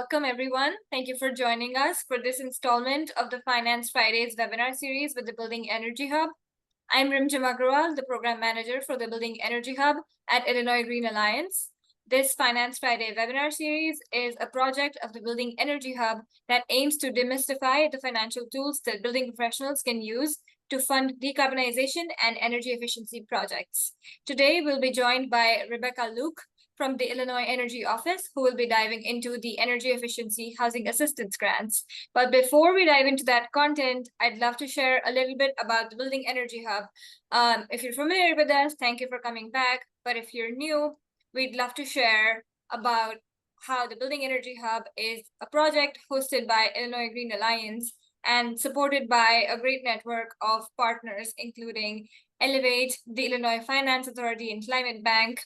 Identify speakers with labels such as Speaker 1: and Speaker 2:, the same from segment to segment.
Speaker 1: Welcome, everyone. Thank you for joining us for this installment of the Finance Fridays webinar series with the Building Energy Hub. I'm Rimjam Agrawal, the Program Manager for the Building Energy Hub at Illinois Green Alliance. This Finance Friday webinar series is a project of the Building Energy Hub that aims to demystify the financial tools that building professionals can use to fund decarbonization and energy efficiency projects. Today, we'll be joined by Rebecca Luke from the Illinois Energy Office, who will be diving into the energy efficiency housing assistance grants. But before we dive into that content, I'd love to share a little bit about the Building Energy Hub. If you're familiar with us, thank you for coming back. But if you're new, we'd love to share about how the Building Energy Hub is a project hosted by Illinois Green Alliance and supported by a great network of partners, including Elevate, the Illinois Finance Authority and Climate Bank,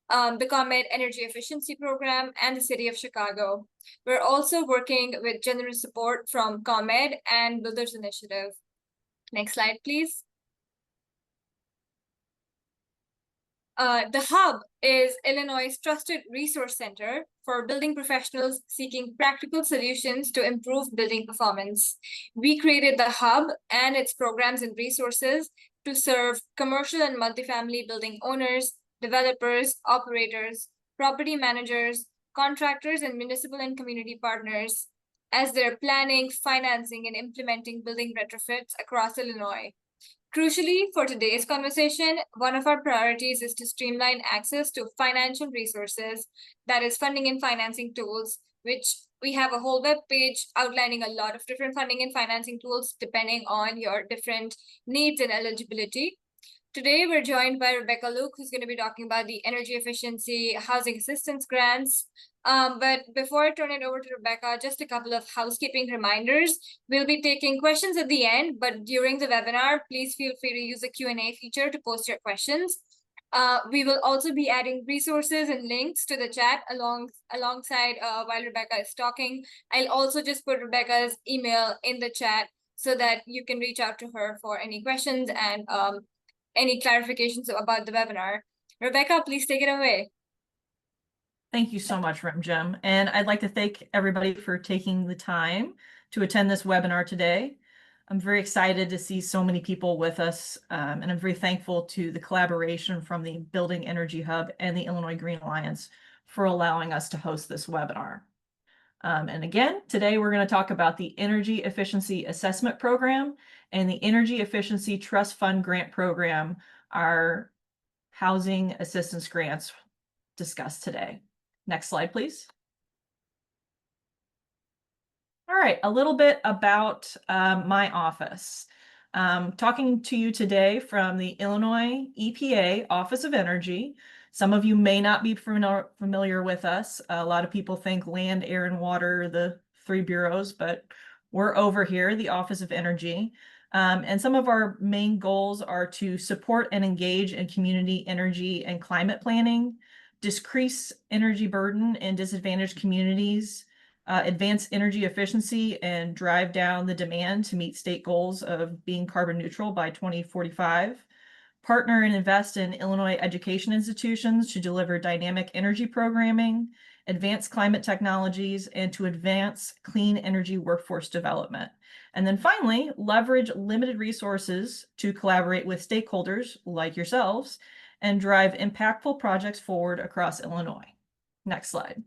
Speaker 1: the ComEd Energy Efficiency Program, and the City of Chicago. We're also working with generous support from ComEd and Builders Initiative. Next slide, please. The Hub is Illinois' trusted resource center for building professionals seeking practical solutions to improve building performance. We created the Hub and its programs and resources to serve commercial and multifamily building owners, developers, operators, property managers, contractors, and municipal and community partners as they're planning, financing, and implementing building retrofits across Illinois. Crucially, for today's conversation, one of our priorities is to streamline access to financial resources, that is funding and financing tools, which we have a whole web page outlining a lot of different funding and financing tools depending on your different needs and eligibility. Today, we're joined by Rebecca Luke, who's going to be talking about the energy efficiency housing assistance grants. But before I turn it over to Rebecca, just a couple of housekeeping reminders. We'll be taking questions at the end, but during the webinar, please feel free to use the Q&A feature to post your questions. We will also be adding resources and links to the chat alongside while Rebecca is talking. I'll also just put Rebecca's email in the chat so that you can reach out to her for any questions and any clarifications about the webinar. Rebecca, please take it away.
Speaker 2: Thank you so much, Rimjam. And I'd like to thank everybody for taking the time to attend this webinar today. I'm very excited to see so many people with us, and I'm very thankful to the collaboration from the Building Energy Hub and the Illinois Green Alliance for allowing us to host this webinar. And again, today we're going to talk about the Energy Efficiency Assessment Program and the Energy Efficiency Trust Fund Grant Program, our housing assistance grants discussed today. Next slide, please. All right, a little bit about my office. Talking to you today from the Illinois EPA Office of Energy. Some of you may not be familiar with us. A lot of people think land, air, and water, the three bureaus, but we're over here, the Office of Energy. And some of our main goals are to support and engage in community energy and climate planning, decrease energy burden in disadvantaged communities, advance energy efficiency, and drive down the demand to meet state goals of being carbon neutral by 2045. Partner and invest in Illinois education institutions to deliver dynamic energy programming, advance climate technologies, and to advance clean energy workforce development. And then finally, leverage limited resources to collaborate with stakeholders like yourselves and drive impactful projects forward across Illinois. Next slide.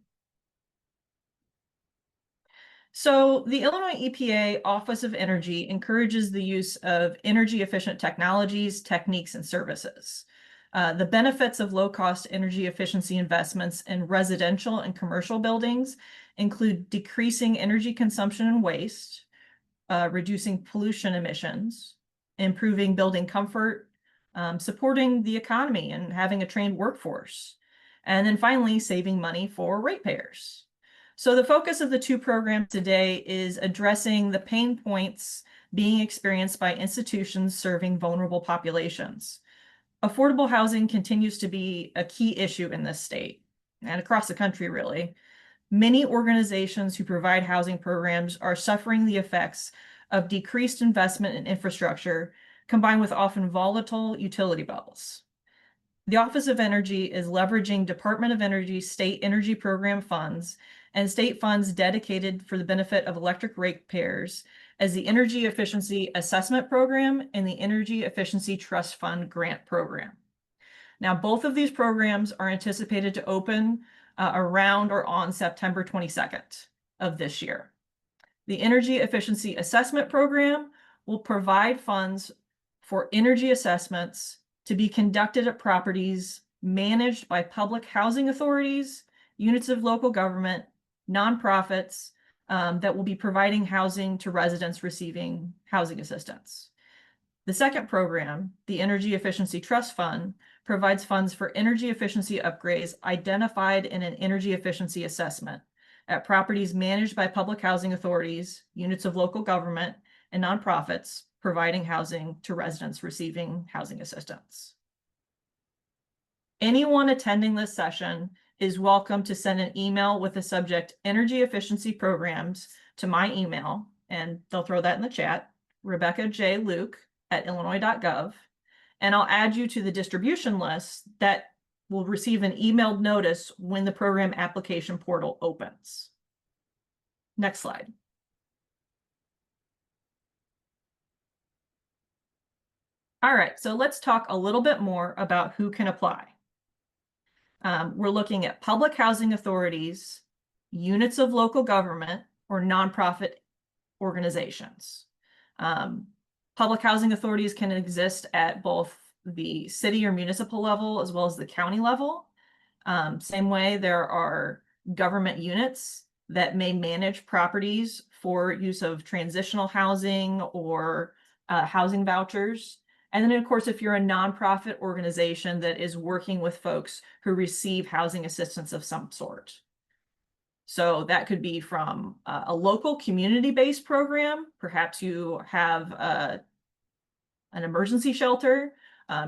Speaker 2: So the Illinois EPA Office of Energy encourages the use of energy efficient technologies, techniques, and services. The benefits of low-cost energy efficiency investments in residential and commercial buildings include decreasing energy consumption and waste, reducing pollution emissions, improving building comfort, supporting the economy and having a trained workforce, and then finally saving money for ratepayers. So the focus of the two programs today is addressing the pain points being experienced by institutions serving vulnerable populations. Affordable housing continues to be a key issue in this state and across the country, really. Many organizations who provide housing programs are suffering the effects of decreased investment in infrastructure combined with often volatile utility bills. The Office of Energy is leveraging Department of Energy state energy program funds and state funds dedicated for the benefit of electric ratepayers as the Energy Efficiency Assessment Program and the Energy Efficiency Trust Fund Grant Program. Now, both of these programs are anticipated to open around or on September 22nd of this year. The Energy Efficiency Assessment Program will provide funds for energy assessments to be conducted at properties managed by public housing authorities, units of local government, nonprofits that will be providing housing to residents receiving housing assistance. The second program, the Energy Efficiency Trust Fund, provides funds for energy efficiency upgrades identified in an energy efficiency assessment at properties managed by public housing authorities, units of local government, and nonprofits providing housing to residents receiving housing assistance. Anyone attending this session is welcome to send an email with the subject Energy Efficiency Programs to my email, and they'll throw that in the chat, RebeccaJLuke@illinois.gov, and I'll add you to the distribution list that will receive an emailed notice when the program application portal opens. Next slide. All right, so let's talk a little bit more about who can apply. We're looking at public housing authorities, units of local government, or nonprofit organizations. Public housing authorities can exist at both the city or municipal level as well as the county level. Same way, there are government units that may manage properties for use of transitional housing or housing vouchers. And then, of course, if you're a nonprofit organization that is working with folks who receive housing assistance of some sort. So that could be from a local community-based program. Perhaps you have an emergency shelter.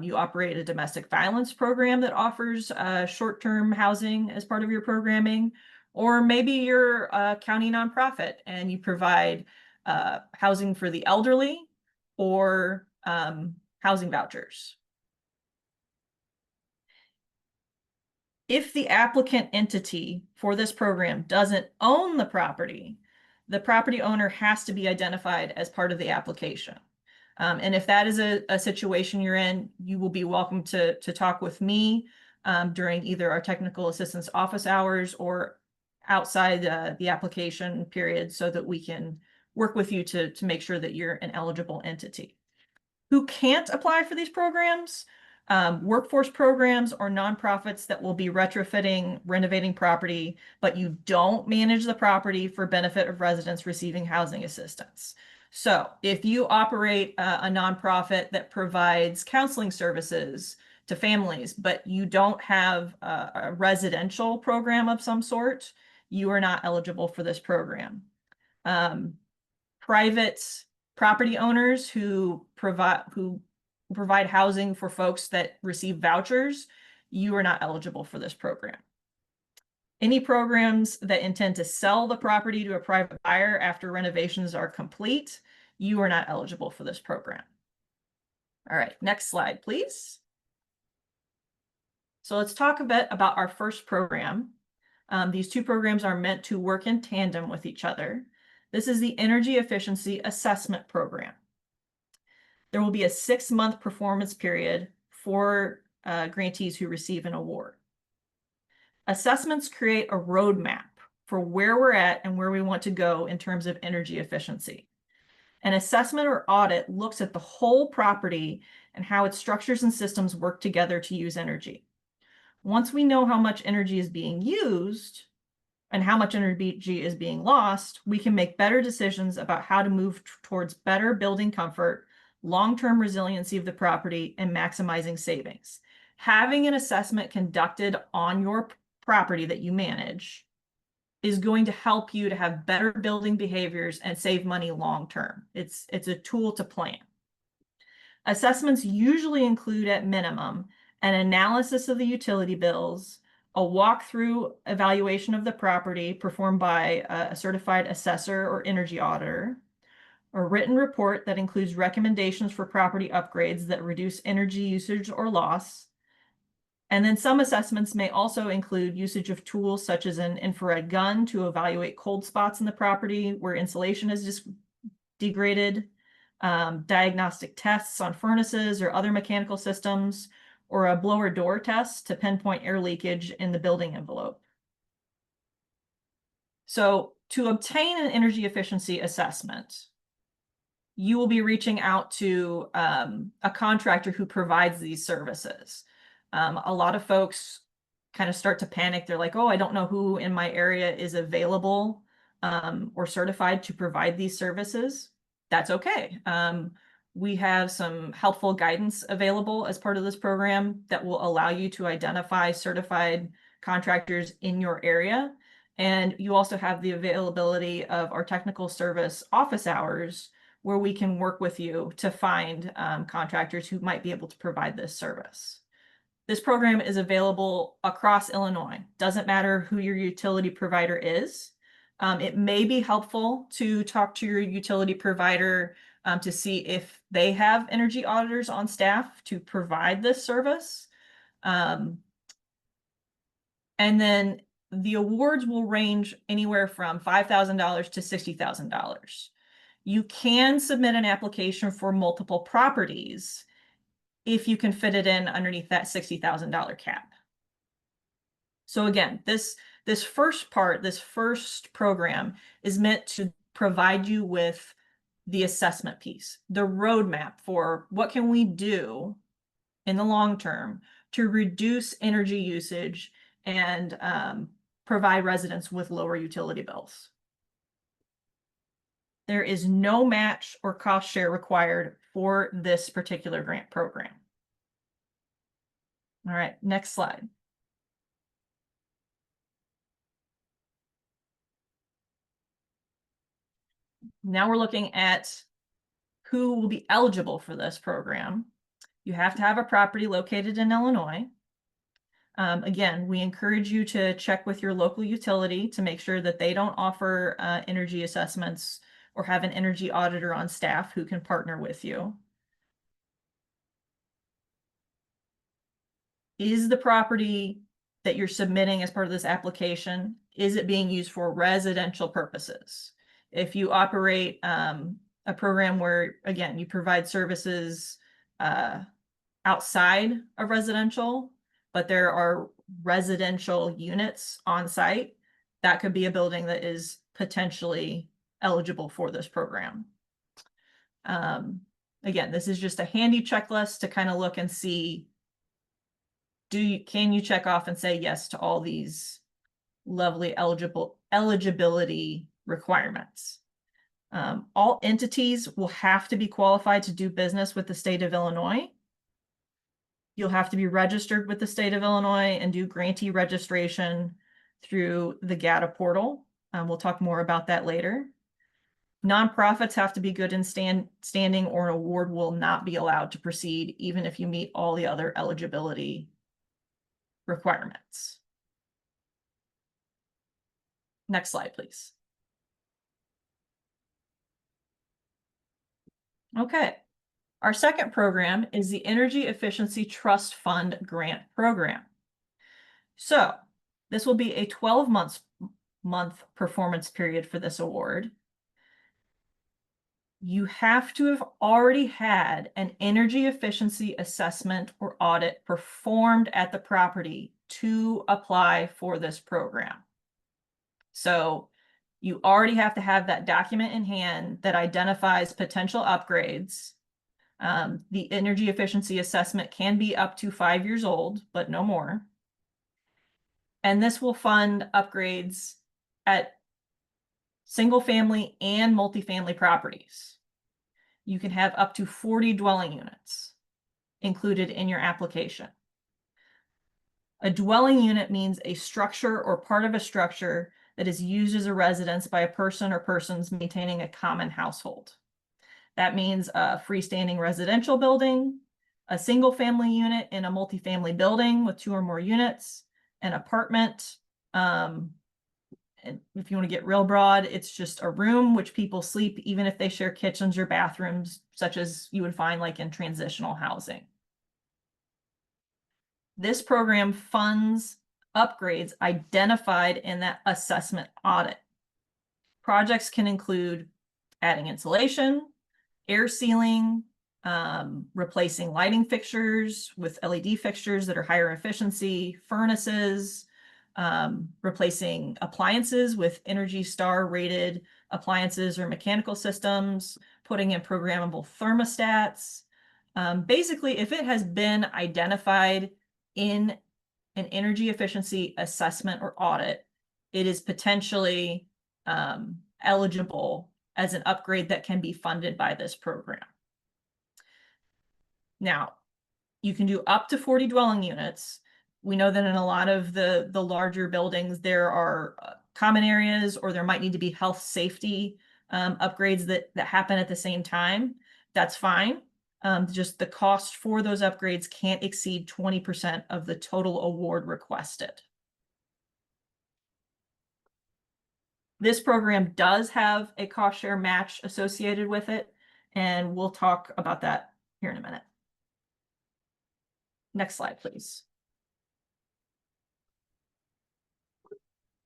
Speaker 2: You operate a domestic violence program that offers short-term housing as part of your programming. Or maybe you're a county nonprofit and you provide housing for the elderly or housing vouchers. If the applicant entity for this program doesn't own the property owner has to be identified as part of the application. And if that is a situation you're in, you will be welcome to talk with me during either our technical assistance office hours or outside the application period so that we can work with you to make sure that you're an eligible entity. Who can't apply for these programs? Workforce programs or nonprofits that will be retrofitting, renovating property, but you don't manage the property for benefit of residents receiving housing assistance. So if you operate a nonprofit that provides counseling services to families, but you don't have a residential program of some sort, you are not eligible for this program. Private property owners who provide housing for folks that receive vouchers, you are not eligible for this program. Any programs that intend to sell the property to a private buyer after renovations are complete, you are not eligible for this program. All right, next slide, please. So let's talk a bit about our first program. These two programs are meant to work in tandem with each other. This is the Energy Efficiency Assessment Program. There will be a 6-month performance period for grantees who receive an award. Assessments create a roadmap for where we're at and where we want to go in terms of energy efficiency. An assessment or audit looks at the whole property and how its structures and systems work together to use energy. Once we know how much energy is being used and how much energy is being lost, we can make better decisions about how to move towards better building comfort, long-term resiliency of the property, and maximizing savings. Having an assessment conducted on your property that you manage is going to help you to have better building behaviors and save money long-term. It's a tool to plan. Assessments usually include at minimum an analysis of the utility bills, a walkthrough evaluation of the property performed by a certified assessor or energy auditor, a written report that includes recommendations for property upgrades that reduce energy usage or loss, And then some assessments may also include usage of tools such as an infrared gun to evaluate cold spots in the property where insulation is degraded, diagnostic tests on furnaces or other mechanical systems, or a blower door test to pinpoint air leakage in the building envelope. So to obtain an energy efficiency assessment, you will be reaching out to a contractor who provides these services. A lot of folks kind of start to panic. They're like, oh, I don't know who in my area is available or certified to provide these services. That's okay. We have some helpful guidance available as part of this program that will allow you to identify certified contractors in your area. And you also have the availability of our technical service office hours, where we can work with you to find contractors who might be able to provide this service. This program is available across Illinois. Doesn't matter who your utility provider is. It may be helpful to talk to your utility provider to see if they have energy auditors on staff to provide this service. And then the awards will range anywhere from $5,000 to $60,000. You can submit an application for multiple properties if you can fit it in underneath that $60,000 cap. So again, this first program is meant to provide you with the assessment piece, the roadmap for what can we do in the long term to reduce energy usage and provide residents with lower utility bills. There is no match or cost share required for this particular grant program. All right, next slide. Now we're looking at who will be eligible for this program. You have to have a property located in Illinois. Again, we encourage you to check with your local utility to make sure that they don't offer energy assessments or have an energy auditor on staff who can partner with you. Is the property that you're submitting as part of this application, is it being used for residential purposes? If you operate a program where, again, you provide services outside of residential, but there are residential units on site, that could be a building that is potentially eligible for this program. Again, this is just a handy checklist to kind of look and see, can you check off and say yes to all these lovely eligibility requirements. All entities will have to be qualified to do business with the state of Illinois. You'll have to be registered with the state of Illinois and do grantee registration through the GATA portal. We'll talk more about that later. Nonprofits have to be good in standing, or an award will not be allowed to proceed, even if you meet all the other eligibility requirements. Next slide, please. Okay. Our second program is the Energy Efficiency Trust Fund Grant Program. So this will be a 12-month performance period for this award. You have to have already had an energy efficiency assessment or audit performed at the property to apply for this program. So you already have to have that document in hand that identifies potential upgrades. The energy efficiency assessment can be up to 5 years old, but no more. And this will fund upgrades at single family and multifamily properties. You can have up to 40 dwelling units included in your application. A dwelling unit means a structure or part of a structure that is used as a residence by a person or persons maintaining a common household. That means a freestanding residential building, a single family unit in a multifamily building with 2 or more units, an apartment. And if you want to get real broad, it's just a room which people sleep, even if they share kitchens or bathrooms, such as you would find like in transitional housing. This program funds upgrades identified in that assessment audit. Projects can include adding insulation, air sealing, replacing lighting fixtures with LED fixtures that are higher efficiency, furnaces, replacing appliances with Energy Star rated appliances or mechanical systems, putting in programmable thermostats. Basically, if it has been identified in an energy efficiency assessment or audit, it is potentially eligible as an upgrade that can be funded by this program. Now, you can do up to 40 dwelling units. We know that in a lot of the larger buildings, there are common areas, or there might need to be health safety upgrades that happen at the same time. That's fine. Just the cost for those upgrades can't exceed 20% of the total award requested. This program does have a cost share match associated with it, and we'll talk about that here in a minute. Next slide, please.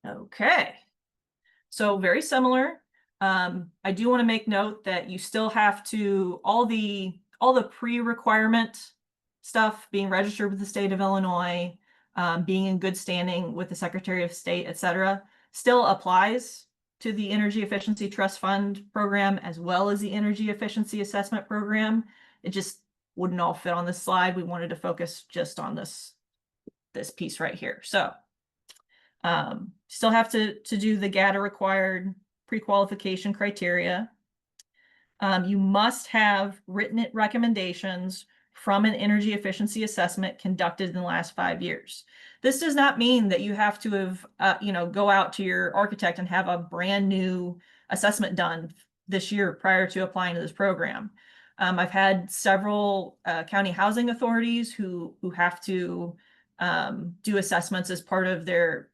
Speaker 2: Okay, so very similar. I do want to make note that you still have to, all the pre-requirement stuff, being registered with the state of Illinois, being in good standing with the Secretary of State, etc., still applies to the Energy Efficiency Trust Fund program as well as the Energy Efficiency Assessment program. It just wouldn't all fit on this slide. We wanted to focus just on this piece right here. So still have to do the GATA required pre-qualification criteria. You must have written recommendations from an energy efficiency assessment conducted in the last 5 years. This does not mean that you have to have, go out to your architect and have a brand new assessment done this year prior to applying to this program. I've had several county housing authorities who have to do assessments as part of their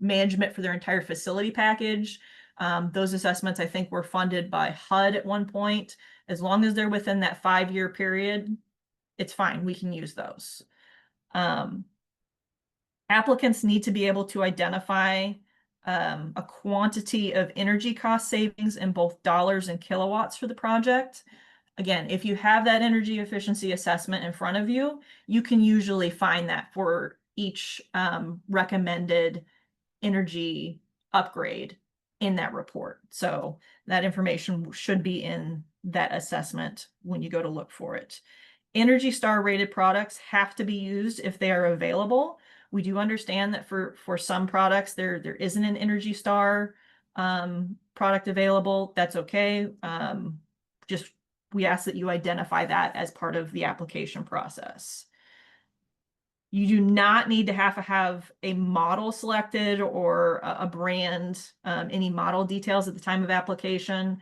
Speaker 2: management for their entire facility package. Those assessments, I think, were funded by HUD at one point. As long as they're within that 5-year period, it's fine. We can use those. Applicants need to be able to identify a quantity of energy cost savings in both dollars and kilowatts for the project. Again, if you have that energy efficiency assessment in front of you, you can usually find that for each recommended energy upgrade in that report. So that information should be in that assessment when you go to look for it. Energy Star rated products have to be used if they are available. We do understand that for some products there isn't an Energy Star product available. That's okay. Just we ask that you identify that as part of the application process. You do not need to have a model selected or a brand, any model details at the time of application.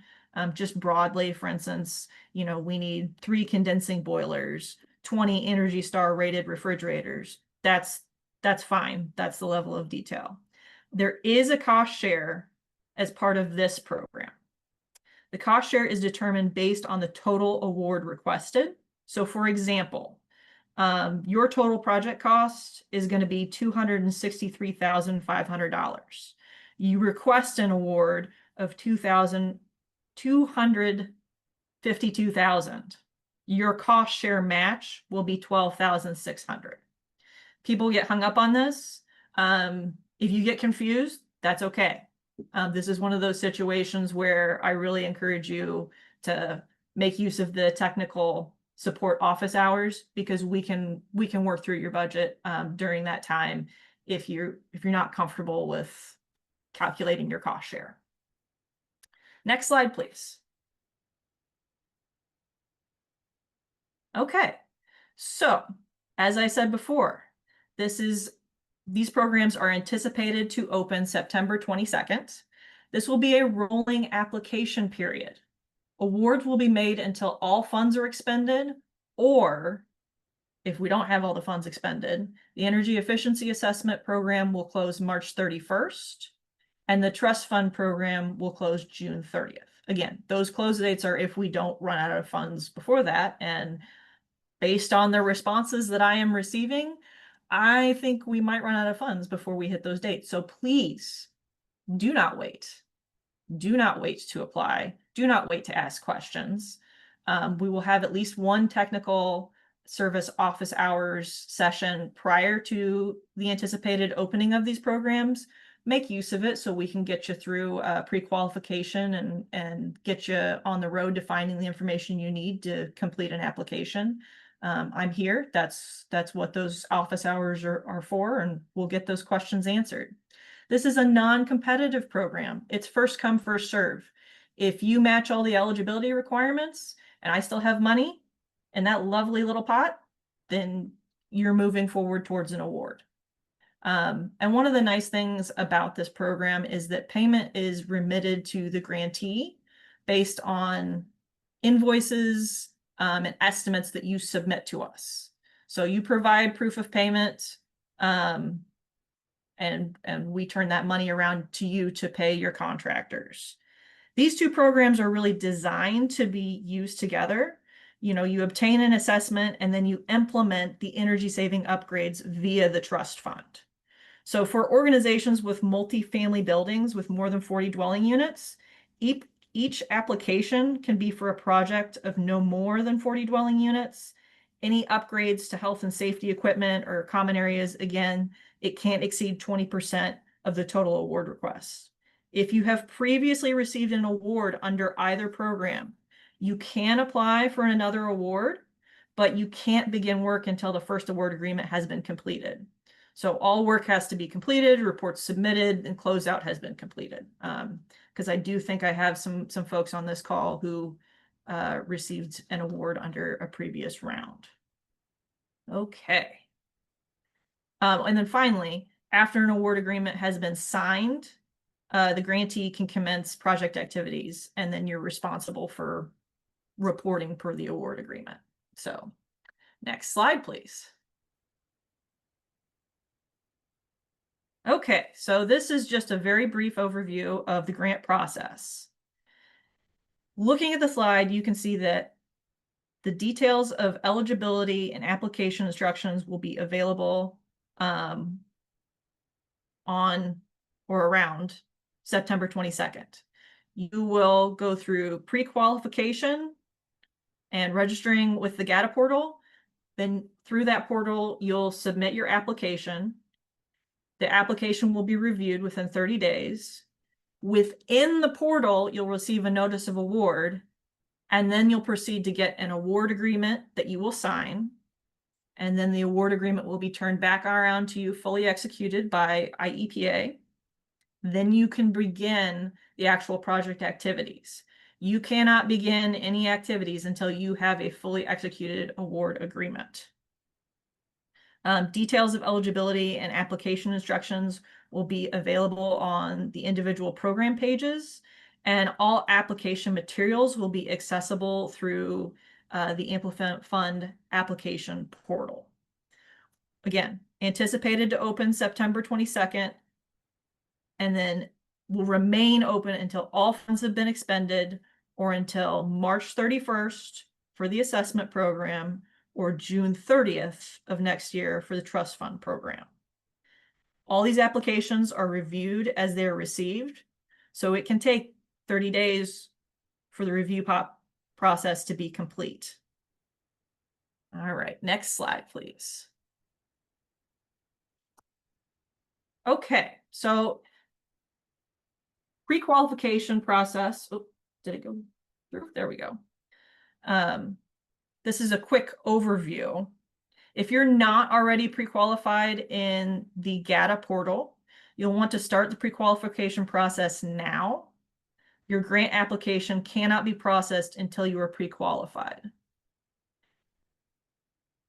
Speaker 2: Just broadly, for instance, we need 3 condensing boilers, 20 Energy Star rated refrigerators. That's fine. That's the level of detail. There is a cost share as part of this program. The cost share is determined based on the total award requested. So for example, your total project cost is going to be $263,500. You request an award of $252,000. Your cost share match will be $12,600. People get hung up on this. If you get confused, that's okay. This is one of those situations where I really encourage you to make use of the technical support office hours, because we can work through your budget during that time if you're not comfortable with calculating your cost share. Next slide, please. Okay, so as I said before, these programs are anticipated to open September 22nd. This will be a rolling application period. Awards will be made until all funds are expended, or if we don't have all the funds expended, the Energy Efficiency Assessment Program will close March 31st, and the Trust Fund Program will close June 30th. Again, those close dates are if we don't run out of funds before that, and based on the responses that I am receiving, I think we might run out of funds before we hit those dates. So please do not wait. Do not wait to apply. Do not wait to ask questions. We will have at least one technical service office hours session prior to the anticipated opening of these programs. Make use of it so we can get you through pre-qualification and get you on the road to finding the information you need to complete an application. I'm here. That's what those office hours are for, and we'll get those questions answered. This is a non-competitive program. It's first come, first serve. If you match all the eligibility requirements and I still have money in that lovely little pot, then you're moving forward towards an award. And one of the nice things about this program is that payment is remitted to the grantee based on invoices and estimates that you submit to us. So you provide proof of payment, and we turn that money around to you to pay your contractors. These two programs are really designed to be used together. You obtain an assessment and then you implement the energy saving upgrades via the trust fund. So for organizations with multifamily buildings with more than 40 dwelling units, each application can be for a project of no more than 40 dwelling units. Any upgrades to health and safety equipment or common areas, again, it can't exceed 20% of the total award requests. If you have previously received an award under either program, you can apply for another award, but you can't begin work until the first award agreement has been completed. So all work has to be completed, reports submitted, and closeout has been completed. Because I do think I have some folks on this call who received an award under a previous round. Okay. And then finally, after an award agreement has been signed, the grantee can commence project activities, and then you're responsible for reporting per the award agreement. So next slide, please. Okay, so this is just a very brief overview of the grant process. Looking at the slide, you can see that the details of eligibility and application instructions will be available on or around September 22nd. You will go through pre-qualification and registering with the GATA portal. Then through that portal, you'll submit your application. The application will be reviewed within 30 days. Within the portal, you'll receive a notice of award, and then you'll proceed to get an award agreement that you will sign. And then the award agreement will be turned back around to you fully executed by IEPA. Then you can begin the actual project activities. You cannot begin any activities until you have a fully executed award agreement. Details of eligibility and application instructions will be available on the individual program pages, and all application materials will be accessible through the Amplify Fund application portal. Again, anticipated to open September 22nd, and then will remain open until all funds have been expended or until March 31st for the assessment program, or June 30th of next year for the trust fund program. All these applications are reviewed as they're received, so it can take 30 days for the review process to be complete. All right, next slide, please. Okay, so pre-qualification process. Oh, did it go through? There we go. This is a quick overview. If you're not already pre-qualified in the GATA portal, you'll want to start the pre-qualification process now. Your grant application cannot be processed until you are pre-qualified.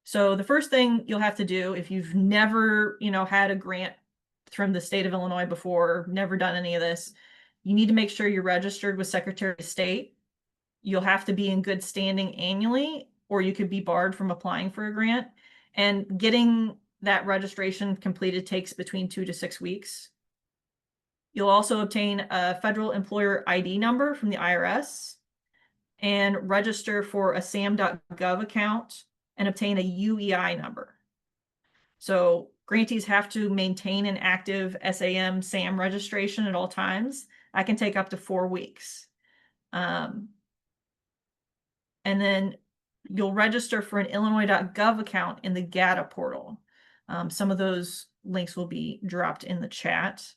Speaker 2: So the first thing you'll have to do, if you've never, had a grant from the state of Illinois before, never done any of this, you need to make sure you're registered with Secretary of State. You'll have to be in good standing annually, or you could be barred from applying for a grant. And getting that registration completed takes between 2 to 6 weeks. You'll also obtain a federal employer ID number from the IRS and register for a sam.gov account and obtain a UEI number. So grantees have to maintain an active SAM registration at all times. That can take up to 4 weeks. And then you'll register for an illinois.gov account in the GATA portal. Some of those links will be dropped in the chat.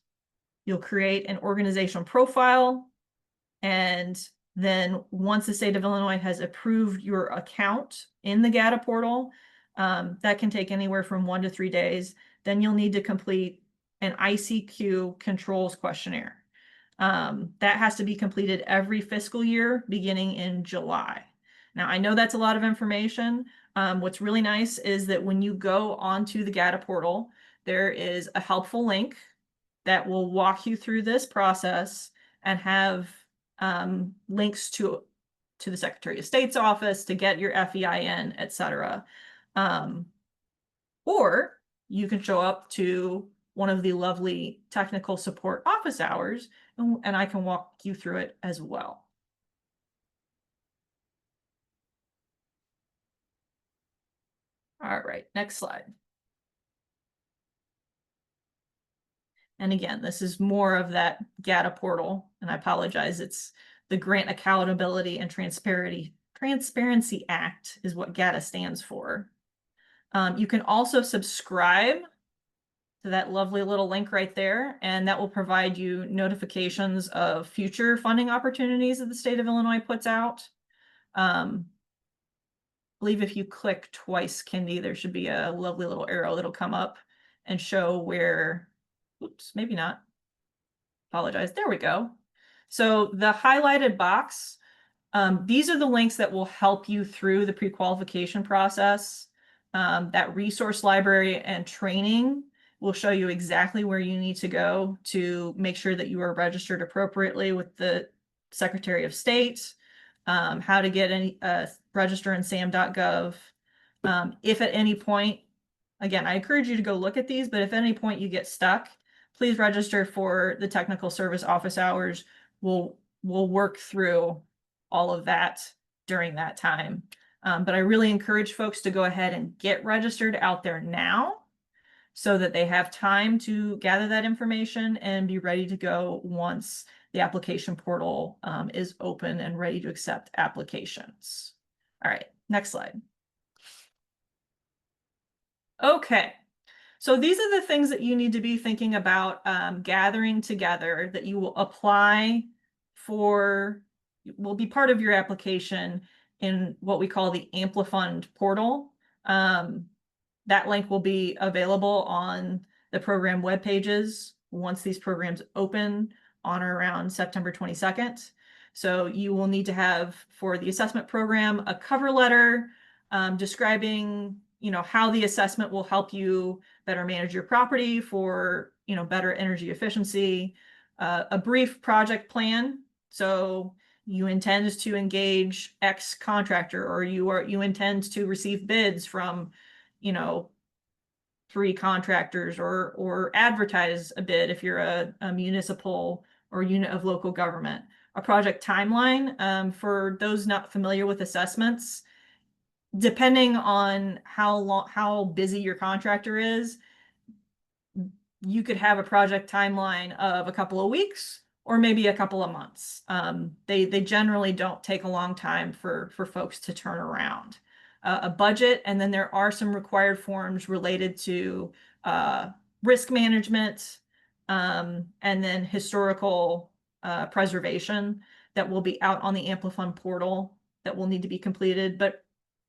Speaker 2: You'll create an organizational profile, and then once the state of Illinois has approved your account in the GATA portal, that can take anywhere from 1 to 3 days. Then you'll need to complete an ICQ controls questionnaire. That has to be completed every fiscal year beginning in July. Now, I know that's a lot of information. What's really nice is that when you go onto the GATA portal, there is a helpful link that will walk you through this process and have links to the Secretary of State's office to get your FEIN, etc. Or you can show up to one of the lovely technical support office hours, and I can walk you through it as well. All right, next slide. And again, this is more of that GATA portal, and I apologize, it's the Grant Accountability and Transparency Act is what GATA stands for. You can also subscribe to that lovely little link right there, and that will provide you notifications of future funding opportunities that the state of Illinois puts out. I believe if you click twice, Kendi, there should be a lovely little arrow that'll come up and show where, oops, maybe not. Apologize. There we go. So the highlighted box, these are the links that will help you through the pre-qualification process. That resource library and training will show you exactly where you need to go to make sure that you are registered appropriately with the Secretary of State, how to get any register in sam.gov. If at any point, again, I encourage you to go look at these, but if at any point you get stuck, please register for the technical service office hours. We'll work through all of that during that time. But I really encourage folks to go ahead and get registered out there now so that they have time to gather that information and be ready to go once the application portal is open and ready to accept applications. All right, next slide. Okay, so these are the things that you need to be thinking about gathering together that you will apply for, will be part of your application in what we call the Amplifund portal. That link will be available on the program web pages once these programs open on or around September 22nd. So you will need to have, for the assessment program, a cover letter describing, how the assessment will help you better manage your property for, better energy efficiency, a brief project plan. So you intend to engage X contractor, or you intend to receive bids from, 3 contractors, or advertise a bid if you're a municipal or unit of local government. A project timeline, for those not familiar with assessments, depending on how busy your contractor is, you could have a project timeline of a couple of weeks or maybe a couple of months. They generally don't take a long time for folks to turn around. A budget, and then there are some required forms related to risk management, and then historical preservation that will be out on the Amplifund portal that will need to be completed. But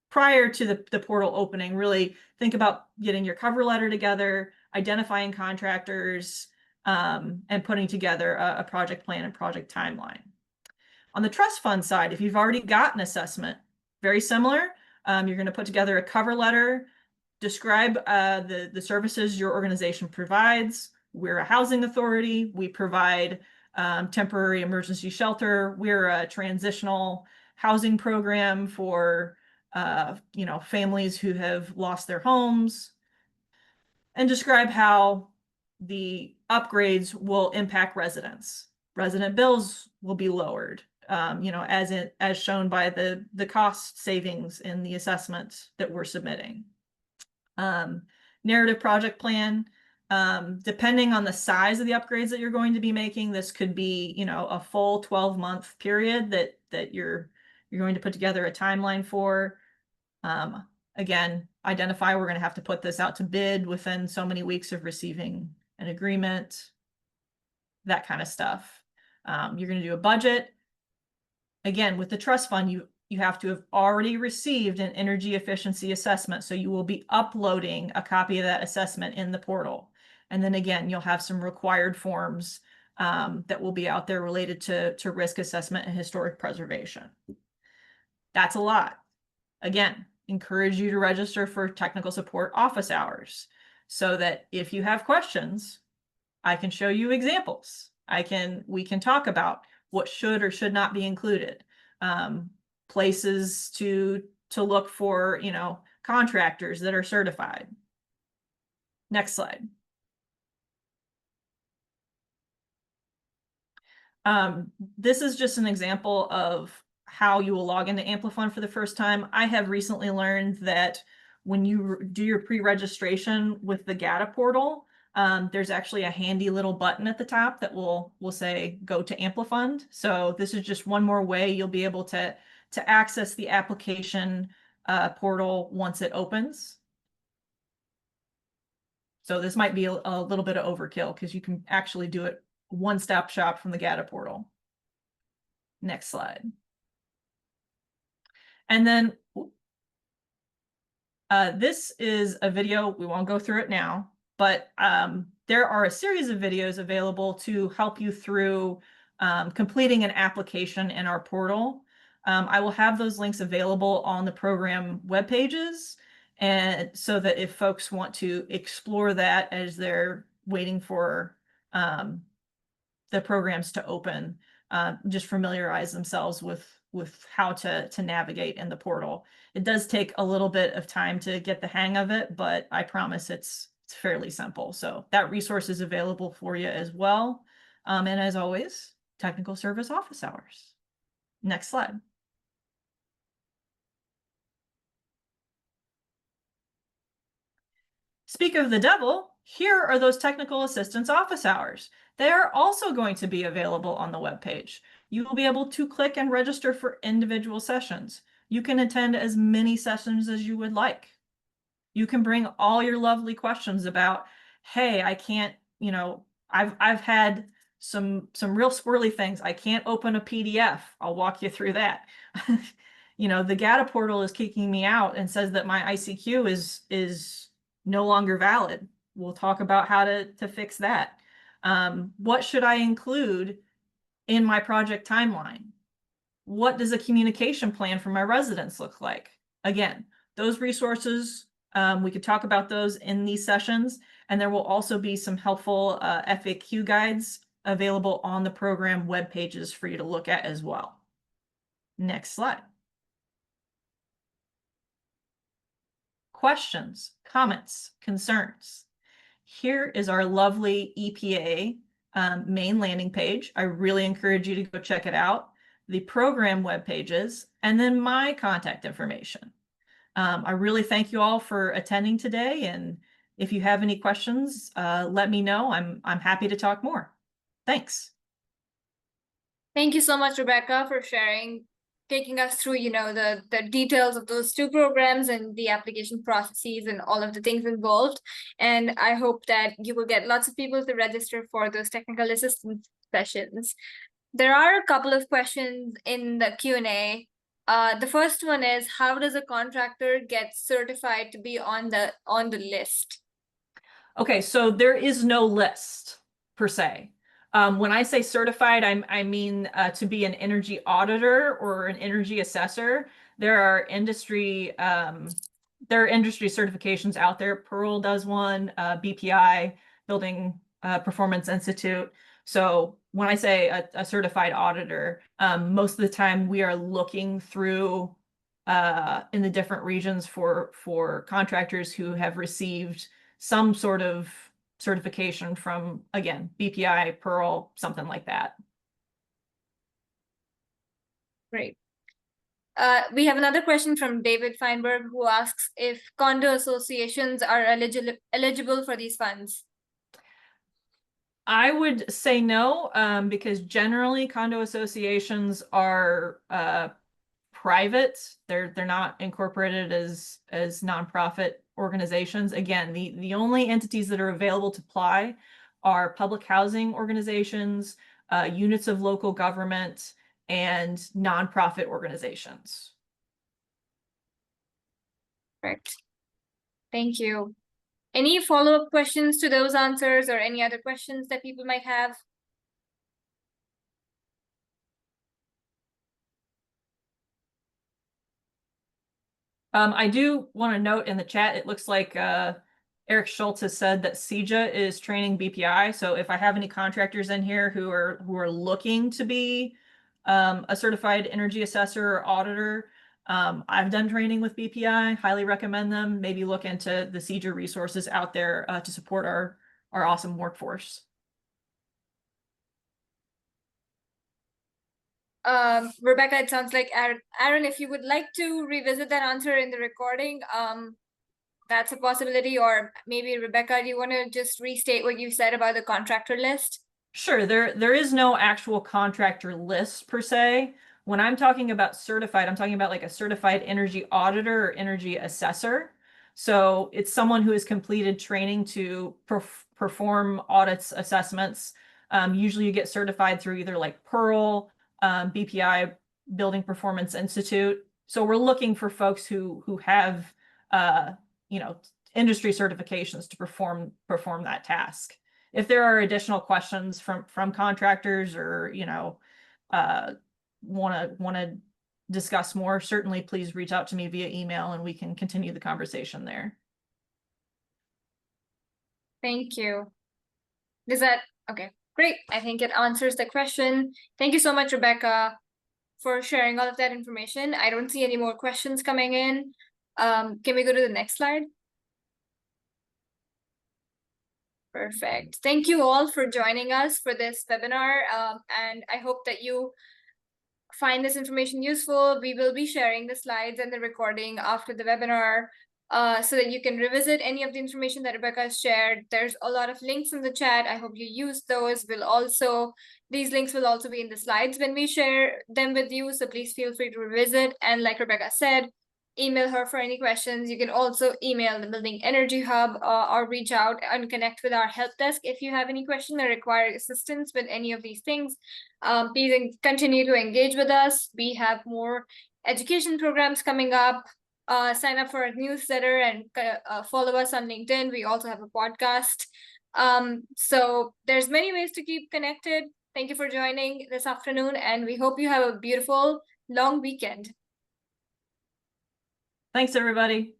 Speaker 2: prior to the portal opening, really think about getting your cover letter together, identifying contractors, and putting together a project plan and project timeline. On the trust fund side, if you've already got an assessment, very similar. You're going to put together a cover letter, describe the services your organization provides. We're a housing authority. We provide temporary emergency shelter. We're a transitional housing program for families who have lost their homes, and describe how the upgrades will impact residents. Resident bills will be lowered. as shown by the cost savings in the assessment that we're submitting. Narrative project plan. Depending on the size of the upgrades that you're going to be making, this could be, a full 12-month period that you're going to put together a timeline for. Again, identify we're going to have to put this out to bid within so many weeks of receiving an agreement, that kind of stuff. You're going to do a budget. Again, with the trust fund, you have to have already received an energy efficiency assessment. So you will be uploading a copy of that assessment in the portal. And then again, you'll have some required forms that will be out there related to risk assessment and historic preservation. That's a lot. Again, encourage you to register for technical support office hours so that if you have questions, I can show you examples. We can talk about what should or should not be included. Places to look for, contractors that are certified. Next slide. This is just an example of how you will log into Amplifund for the first time. I have recently learned that when you do your pre-registration with the GATA portal, there's actually a handy little button at the top that will say go to Amplifund. So this is just one more way you'll be able to access the application portal once it opens. So this might be a little bit of overkill because you can actually do it one-stop shop from the GATA portal. Next slide. And then this is a video, we won't go through it now, but there are a series of videos available to help you through completing an application in our portal. I will have those links available on the program web pages, and so that if folks want to explore that as they're waiting for the programs to open, just familiarize themselves with how to navigate in the portal. It does take a little bit of time to get the hang of it, but I promise it's fairly simple. So that resource is available for you as well. And as always, technical service office hours. Next slide. Speak of the devil, here are those technical assistance office hours. They are also going to be available on the webpage. You will be able to click and register for individual sessions. You can attend as many sessions as you would like. You can bring all your lovely questions about, hey, I can't, I've had some real squirrely things. I can't open a PDF. I'll walk you through that. The GATA portal is kicking me out and says that my ICQ is no longer valid. We'll talk about how to fix that. What should I include in my project timeline? What does a communication plan for my residents look like? Again, those resources, we could talk about those in these sessions, and there will also be some helpful FAQ guides available on the program web pages for you to look at as well. Next slide. Questions, comments, concerns. Here is our lovely EPA main landing page. I really encourage you to go check it out. The program web pages, and then my contact information. I really thank you all for attending today, and if you have any questions, let me know. I'm happy to talk more. Thanks.
Speaker 1: Thank you so much, Rebecca, for taking us through, the details of those two programs and the application processes and all of the things involved. And I hope that you will get lots of people to register for those technical assistance sessions. There are a couple of questions in the Q&A. The first one is, how does a contractor get certified to be on the list?
Speaker 2: Okay, so there is no list per se. When I say certified, I mean to be an energy auditor or an energy assessor. There are industry certifications out there. Pearl does one, BPI, Building Performance Institute. So when I say a certified auditor, most of the time we are looking through in the different regions for contractors who have received some sort of certification from, again, BPI, Pearl, something like that.
Speaker 1: Great. We have another question from David Feinberg, who asks if condo associations are eligible for these funds.
Speaker 2: I would say no, because generally condo associations are private. They're not incorporated as nonprofit organizations. Again, the only entities that are available to apply are public housing organizations, units of local government, and nonprofit organizations.
Speaker 1: Correct. Thank you. Any follow-up questions to those answers or any other questions that people might have?
Speaker 2: I do want to note in the chat, it looks like Eric Schultz has said that CEJA is training BPI. So if I have any contractors in here who are looking to be a certified energy assessor or auditor, I've done training with BPI, highly recommend them. Maybe look into the CEJA resources out there to support our awesome workforce.
Speaker 1: Rebecca, it sounds like Aaron, if you would like to revisit that answer in the recording, that's a possibility. Or maybe Rebecca, do you want to just restate what you said about the contractor list?
Speaker 2: Sure, there is no actual contractor list per se. When I'm talking about certified, I'm talking about like a certified energy auditor or energy assessor. So it's someone who has completed training to perform audits, assessments. Usually you get certified through either like Pearl, BPI, Building Performance Institute. So we're looking for folks who have industry certifications to perform that task. If there are additional questions from contractors or want to discuss more, certainly please reach out to me via email and we can continue the conversation there.
Speaker 1: Thank you. Okay, great. I think it answers the question. Thank you so much, Rebecca, for sharing all of that information. I don't see any more questions coming in. Can we go to the next slide? Perfect. Thank you all for joining us for this webinar. And I hope that you find this information useful. We will be sharing the slides and the recording after the webinar so that you can revisit any of the information that Rebecca has shared. There's a lot of links in the chat. I hope you use those. These links will also be in the slides when we share them with you. So please feel free to revisit. And like Rebecca said, email her for any questions. You can also email the Building Energy Hub or reach out and connect with our help desk if you have any questions or require assistance with any of these things. Please continue to engage with us. We have more education programs coming up. Sign up for our newsletter and follow us on LinkedIn. We also have a podcast. So there's many ways to keep connected. Thank you for joining this afternoon, and we hope you have a beautiful long weekend.
Speaker 2: Thanks, everybody.